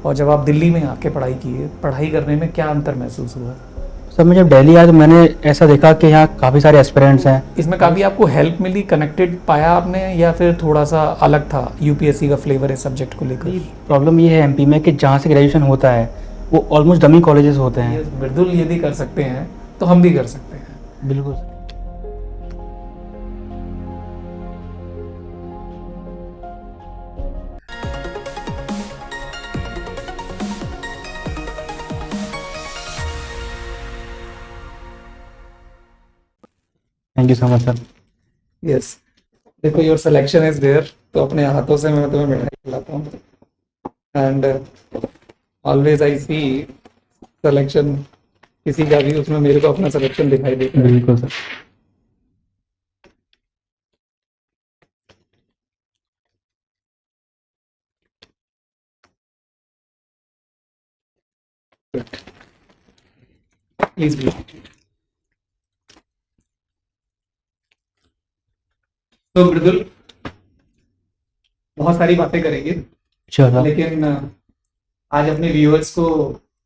और जब आप दिल्ली में आके पढ़ाई किए, पढ़ाई करने में क्या अंतर महसूस हुआ? सर मैं जब दिल्ली आया तो मैंने ऐसा देखा कि यहाँ काफ़ी सारे एस्पिरेंट्स हैं। इसमें काफ़ी आपको हेल्प मिली, कनेक्टेड पाया आपने, या फिर थोड़ा सा अलग था यूपीएससी का फ्लेवर है सब्जेक्ट को लेकर? प्रॉब्लम ये है एमपी में कि जहाँ से ग्रेजुएशन होता है वो ऑलमोस्ट डमी कॉलेजेस होते हैं। ये मृदुल यदि कर सकते हैं तो हम भी कर सकते हैं। बिल्कुल। Thank you so much sir. Yes, देखो योर सिलेक्शन इज देयर, तो अपने हाथों से मैं तुम्हें मिठाई खिलाता हूँ। And always I see selection किसी का भी, उसमें मेरे को अपना सिलेक्शन दिखाई देता है। बिल्कुल सर। Please please. तो मृदुल, बहुत सारी बातें करेंगे, चलो। लेकिन आज अपने व्यूअर्स को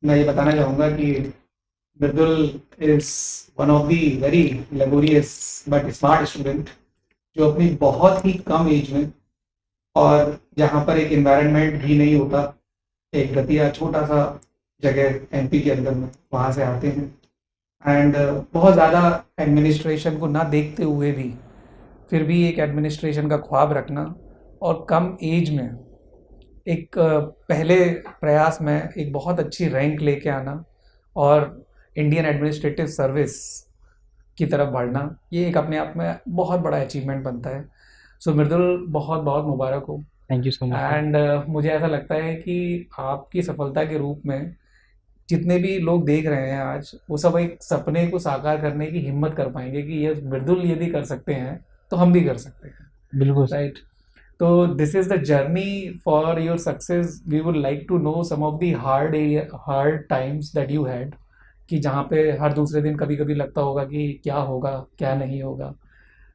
मैं ये बताना चाहूँगा कि Mridul is one of the very laborious but smart student, जो अपनी बहुत ही कम एज में, और जहाँ पर एक एनवायरनमेंट भी नहीं होता, एक दतिया छोटा सा जगह एमपी के अंदर में, वहाँ से आते हैं। एंड बहुत ज़्यादा एडमिनिस्ट्रेशन को ना देखते हुए भी फिर भी एक एडमिनिस्ट्रेशन का ख्वाब रखना, और कम एज में एक पहले प्रयास में एक बहुत अच्छी रैंक लेके आना और इंडियन एडमिनिस्ट्रेटिव सर्विस की तरफ बढ़ना, ये एक अपने आप में बहुत बड़ा अचीवमेंट बनता है। सो मृदुल, बहुत बहुत मुबारक हो। Thank you so much. And मुझे ऐसा लगता है कि आपकी सफलता के रूप में जितने भी लोग देख रहे हैं आज, वो सब एक सपने को साकार करने की हिम्मत कर पाएंगे कि ये मृदुल यदि कर सकते हैं तो हम भी कर सकते हैं। बिल्कुल राइट? तो this is the journey for your success. We would like to know some of the hard times that you had, कि जहाँ पे हर दूसरे दिन कभी कभी लगता होगा कि क्या होगा क्या नहीं होगा।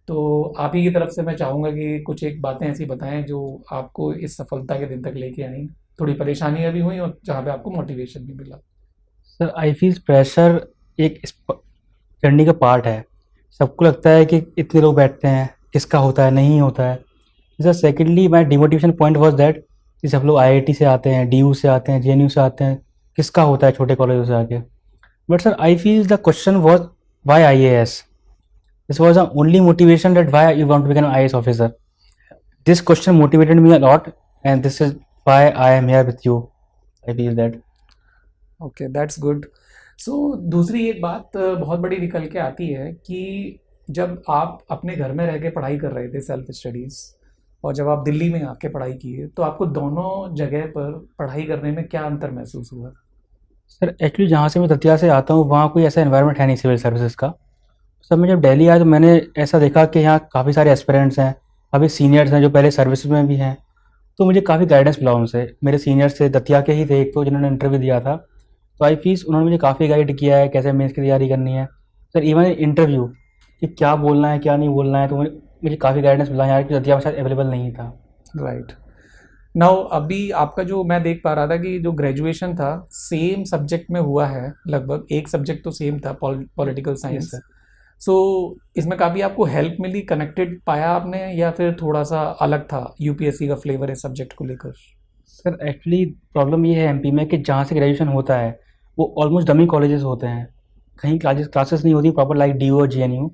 तो आप ही की तरफ से मैं चाहूँगा कि कुछ एक बातें ऐसी बताएं जो आपको इस सफलता के दिन तक लेके आई, थोड़ी परेशानियां भी हुई और जहाँ पे आपको मोटिवेशन भी मिला। सर। आई फील प्रेशर एक जर्नी का पार्ट है। सबको लगता है कि इतने लोग बैठते हैं, किसका होता है, नहीं होता है। Sir secondly my demotivation point was that कि सब लोग आईआईटी से आते हैं, डीयू से आते हैं, जेएनयू से आते हैं, किसका होता है छोटे कॉलेजों से आके। But sir I feel the question was why IAS. This was the only motivation that why you want to become IAS officer. This question motivated me a lot and this is why I am here with you. I feel that. Okay, that's good. So दूसरी एक बात बहुत बड़ी निकल के आती है कि जब आप अपने घर में रह के पढ़ाई कर रहे थे सेल्फ स्टडीज़, और जब आप दिल्ली में आके पढ़ाई किए, तो आपको दोनों जगह पर पढ़ाई करने में क्या अंतर महसूस हुआ? सर एक्चुअली जहाँ से मैं दतिया से आता हूँ वहाँ कोई ऐसा एनवायरनमेंट है नहीं सिविल सर्विसेज का। सर मैं जब दिल्ली आया तो मैंने ऐसा देखा कि यहाँ काफ़ी सारे एस्पिरेंट्स हैं, काफ़ी सीनियर्स हैं जो पहले सर्विस में भी हैं। तो मुझे काफ़ी गाइडेंस मिला उनसे। मेरे सीनियर्स थे, दतिया के ही थे एक तो, जिन्होंने इंटरव्यू दिया था। तो आई फीस उन्होंने मुझे काफ़ी गाइड किया है कैसे मेंस की तैयारी करनी है। सर इवन इंटरव्यू कि क्या बोलना है क्या नहीं बोलना है, तो मुझे काफ़ी गाइडेंस मिला यार, कि दतिया में शायद अवेलेबल नहीं था। राइट नाउ, अभी आपका जो मैं देख पा रहा था कि जो ग्रेजुएशन था सेम सब्जेक्ट में हुआ है, लगभग एक सब्जेक्ट तो सेम था, पॉलिटिकल साइंस। सर। सो इसमें काफ़ी आपको हेल्प मिली, कनेक्टेड पाया आपने, या फिर थोड़ा सा अलग था यूपीएससी का फ्लेवर है सब्जेक्ट को लेकर? सर एक्चुअली प्रॉब्लम ये है एमपी में कि जहाँ से ग्रेजुएशन होता है वो ऑलमोस्ट डमी कॉलेजेस होते हैं। कहीं क्लासेस नहीं होती प्रॉपर लाइक डी और जेएनयू।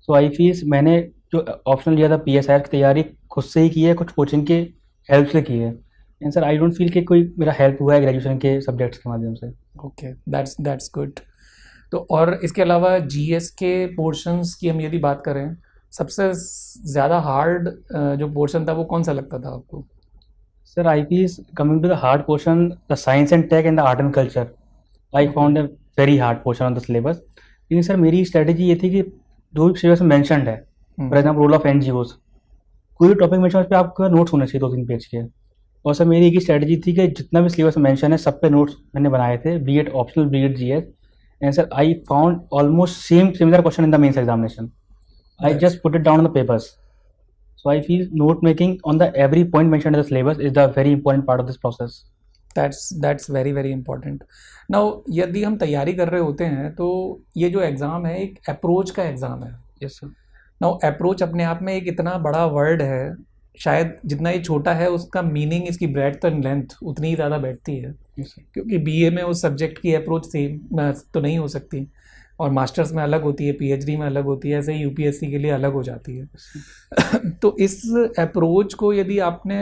सो आई फीस मैंने जो ऑप्शन लिया था पीएसआर की तैयारी खुद से ही की है, कुछ कोचिंग के हेल्प से की है। And sir I don't feel कि कोई मेरा हेल्प हुआ है ग्रेजुएशन के सब्जेक्ट्स के माध्यम से। Okay, that's good. तो और इसके अलावा जीएस के पोर्शंस की हम यदि बात करें, सबसे ज़्यादा हार्ड जो पोर्शन था वो कौन सा लगता था आपको? Sir, I feel coming to the hard portion, the science and tech and the art and culture, I found a very hard portion on the syllabus. लेकिन सर मेरी स्ट्रेटेजी ये थी कि जो भी सिलेबस में मैंशनड है, for example role of NGOs, कोई भी टॉपिक मैंशन पे आपका नोट्स होने चाहिए 2-3 पेज के। और सर मेरी एक ही स्ट्रेटेजी थी कि जितना भी सिलेबस में मैंशन है सब पे नोट्स मैंने बनाए थे, be it optional be it GS. And sir I found almost same similar question in the mains examination. I just put it down on the papers. So I feel note making on the every point mentioned in the syllabus is the very important part of this process. That's very very important. Now यदि हम तैयारी कर रहे होते हैं तो ये जो एग्ज़ाम है एक अप्रोच का एग्ज़ाम है. Yes sir. नाउ अप्रोच अपने आप में एक इतना बड़ा वर्ड है, शायद जितना ये छोटा है उसका मीनिंग, इसकी ब्रेड्थ एंड लेंथ उतनी ही ज़्यादा बैठती है, यस सर. क्योंकि बीए में उस सब्जेक्ट की अप्रोच सेम तो नहीं हो सकती, और मास्टर्स में अलग होती है, पीएचडी में अलग होती है, ऐसे ही यूपीएससी के लिए अलग हो जाती है. तो इस अप्रोच को यदि आपने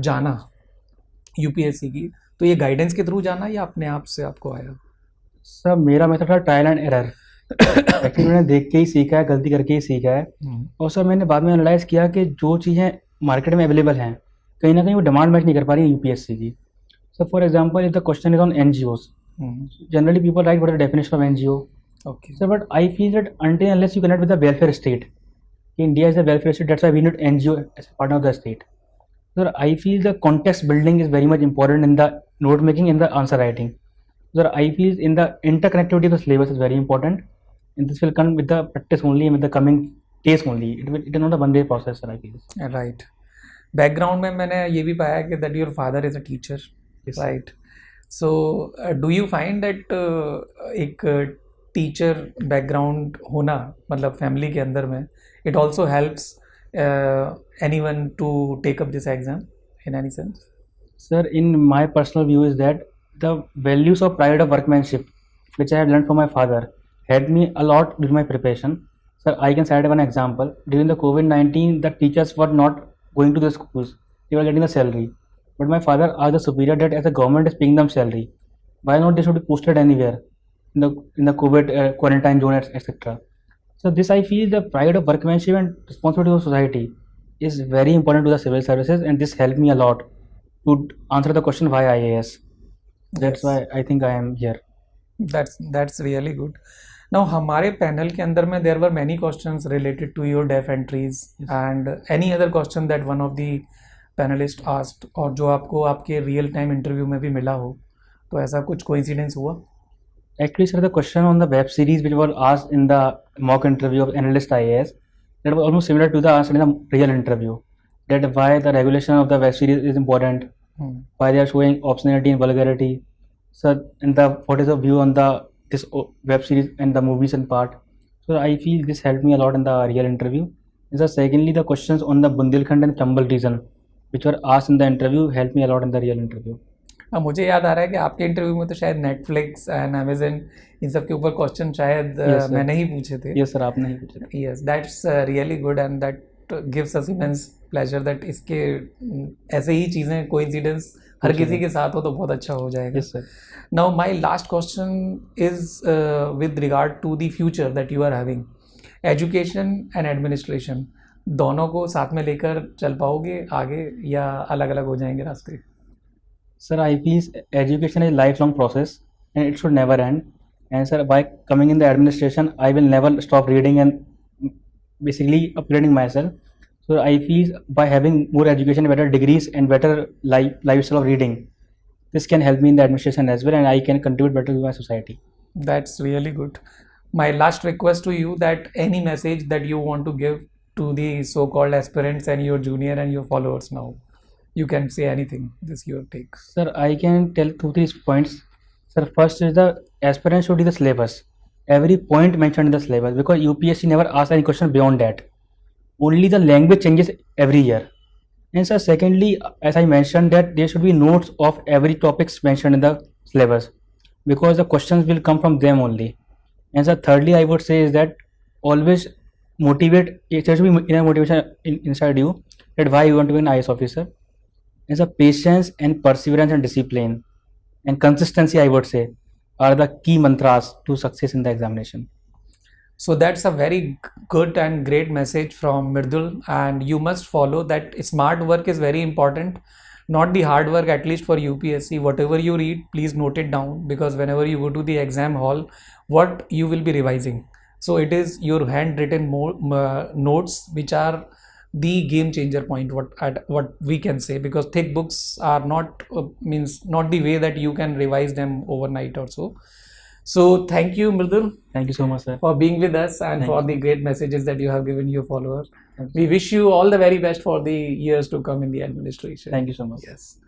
जाना यूपीएससी की, तो ये गाइडेंस के थ्रू जाना या अपने आप से आपको आया? सर मेरा मेथड था ट्रायल एंड एरर. एक्चुअली मैंने देख के ही सीखा है, गलती करके ही सीखा है. और सर मैंने बाद में एनालाइज किया कि जो चीज़ें मार्केट में अवेलेबल हैं कहीं ना कहीं वो डिमांड मैच नहीं कर पा रही है यूपीएससी की. Sir for example if the question is on NGOs, generally people right what is the definition of NGO. Okay. Sir, but I feel that until unless you connect with the welfare state, India is a welfare state. That's why we need NGO as a part of the state. Sir, I feel the context building is very much important in the note making and the answer writing. Sir, I feel in the interconnectivity of the syllabus is very important, and this will come with the practice only and with the coming days only. It is not a one day process, sir. I feel. Right. Background में मैंने ये भी पाया कि that your father is a teacher, Yes. Right. So do you find that एक teacher background होना, मतलब family के अंदर में, it also helps anyone to take up this exam in any sense? Sir, in my personal view is that the values of pride of workmanship, which I have learned from my father, helped me a lot during my preparation. Sir, I can cite one example. During the COVID-19, the teachers were not going to the schools; they were getting the salary. But my father asked the superior that as the government is paying them salary, why not they should be posted anywhere in the COVID quarantine zone, etc. So this I feel the pride of workmanship and responsibility of society is very important to the civil services, and this helped me a lot to answer the question why IAS. That's Yes. why I think I am here. That's really good. Now हमारे panel के अंदर में there were many questions related to your deaf entries and any other question that one of the panelists asked, और जो आपको आपके real time interview में भी मिला हो, तो ऐसा कुछ coincidence हुआ? Actually, sir, the question on the web series which was asked in the mock interview of analyst IAS, that was almost similar to the answer in the real interview. That why the regulation of the web series is important, why they are showing obscenity and vulgarity. So, and the what is the view on the this web series and the movies and part. So I feel this helped me a lot in the real interview. And so secondly, the questions on the Bundelkhand and Chambal region, which were asked in the interview, helped me a lot in the real interview. अब मुझे याद आ रहा है कि आपके interview में तो शायद नेटफ्लिक्स एंड अमेजन इन सब के ऊपर क्वेश्चन शायद Yes, sir. मैंने ही पूछे थे. Yes, sir, आपने ही पूछा. Yes, that's really good and that gives us immense pleasure that इसके ऐसे ही चीज़ें कोइंसिडेंस हर Yes, किसी sir. के साथ हो तो बहुत अच्छा हो जाएगा. Yes, sir. Now my last question is with regard to the future that you are having. Education and administration दोनों को साथ में लेकर चल पाओगे आगे या अलग अलग हो जाएंगे रास्ते? Sir, I feel education is a lifelong process and it should never end. And sir, by coming in the administration, I will never stop reading and basically upgrading myself. So I feel by having more education, better degrees, and better lifestyle of reading, this can help me in the administration as well, and I can contribute better to my society. That's really good. My last request to you that any message that you want to give to the so-called aspirants and your junior and your followers now. You can say anything. This your take. Sir, I can tell 2-3 points. Sir, first is the aspirant should read the syllabus. Every point mentioned in the syllabus, because UPSC never asks any question beyond that. Only the language changes every year. And sir, secondly, as I mentioned, that there should be notes of every topics mentioned in the syllabus, because the questions will come from them only. And sir, thirdly, I would say is that always motivate. There should be inner motivation inside you that why you want to be an IAS officer. Is a patience and perseverance and discipline and consistency, I would say, are the key mantras to success in the examination. So that's a very good and great message from Mirdul, and you must follow that. Smart work is very important, not the hard work. At least for UPSC, whatever you read, please note it down, because whenever you go to the exam hall, what you will be revising. So it is your handwritten notes which are the game changer point, what we can say, because thick books are not means not the way that you can revise them overnight or so. So thank you, Mridul, Thank you so much, sir. for being with us and Thank for you. the great messages that you have given your followers. Thank you. We wish you all the very best for the years to come in the administration. Thank you so much. Yes.